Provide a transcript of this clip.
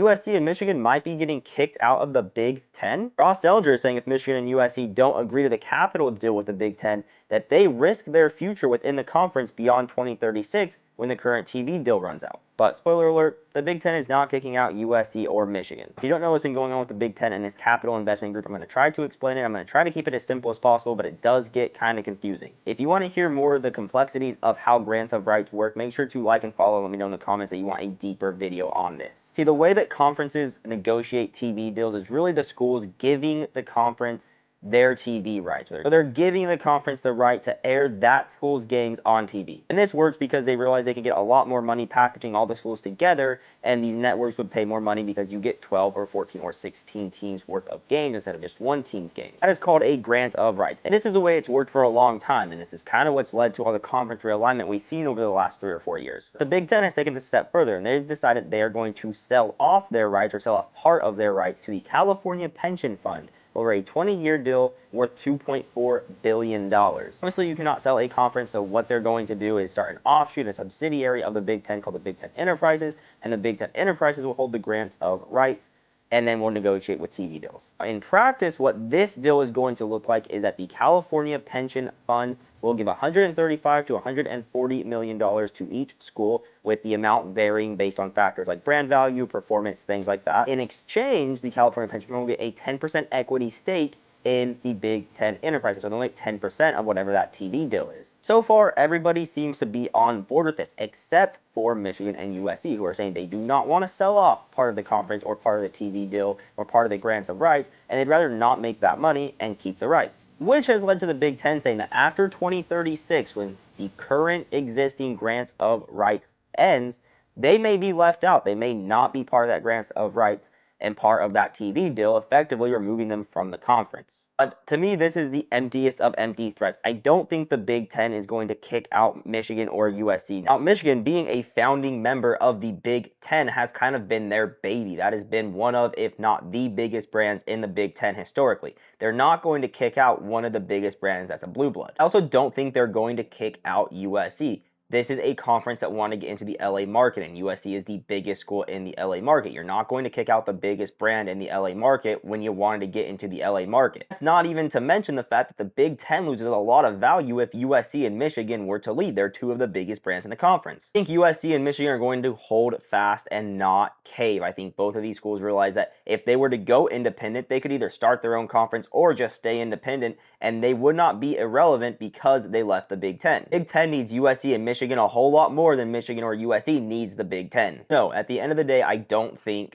USC and Michigan might be getting kicked out of the Big Ten? Ross Dellinger is saying if Michigan and USC don't agree to the capital deal with the Big Ten, that they risk their future within the conference beyond 2036 when the current TV deal runs out. But spoiler alert, the Big Ten is not kicking out USC or Michigan. If you don't know what's been going on with the Big Ten and this capital investment group, I'm going to try to explain it. I'm going to try to keep it as simple as possible, but it does get kind of confusing. If you want to hear more of the complexities of how grants of rights work, make sure to like and follow. Let me know in the comments that you want a deeper video on this. See, the way that conferences negotiate TV deals is really the schools giving the conference their TV rights. So they're giving the conference the right to air that school's games on TV. And this works because they realize they can get a lot more money packaging all the schools together, and these networks would pay more money because you get 12 or 14 or 16 teams worth of games instead of just one team's games. That is called a grant of rights. And this is the way it's worked for a long time, and this is kind of what's led to all the conference realignment we've seen over the last 3 or 4 years. The Big Ten has taken this step further, and they've decided they are going to sell off their rights or sell a part of their rights to the California Pension Fund over a 20-year deal worth $2.4 billion. Obviously, you cannot sell a conference, so what they're going to do is start an offshoot, a subsidiary of the Big Ten called the Big Ten Enterprises, and the Big Ten Enterprises will hold the grants of rights, and then we'll negotiate with TV deals. In practice, what this deal is going to look like is that the California Pension Fund will give $135 to $140 million to each school, with the amount varying based on factors like brand value, performance, things like that. In exchange, the California Pension Fund will get a 10% equity stake in the Big Ten Enterprises, so they'll make 10% of whatever that TV deal is. So far, everybody seems to be on board with this, except for Michigan and USC, who are saying they do not want to sell off part of the conference or part of the TV deal or part of the grants of rights, and they'd rather not make that money and keep the rights. Which has led to the Big Ten saying that after 2036, when the current existing grants of rights ends, they may be left out. They may not be part of that grants of rights and part of that TV deal, effectively removing them from the conference. But to me, this is the emptiest of empty threats. I don't think the Big Ten is going to kick out Michigan or USC. Now, Michigan, being a founding member of the Big Ten, has kind of been their baby. That has been one of, if not the biggest brands in the Big Ten historically. They're not going to kick out one of the biggest brands that's a blue blood. I also don't think they're going to kick out USC. This is a conference that want to get into the LA market, and USC is the biggest school in the LA market. You're not going to kick out the biggest brand in the LA market when you wanted to get into the LA market. That's not even to mention the fact that the Big Ten loses a lot of value if USC and Michigan were to lead. They're two of the biggest brands in the conference. I think USC and Michigan are going to hold fast and not cave. I think both of these schools realize that if they were to go independent, they could either start their own conference or just stay independent, and they would not be irrelevant because they left the Big Ten. Big Ten needs USC and Michigan a whole lot more than Michigan or USC needs the Big Ten. No, at the end of the day, I don't think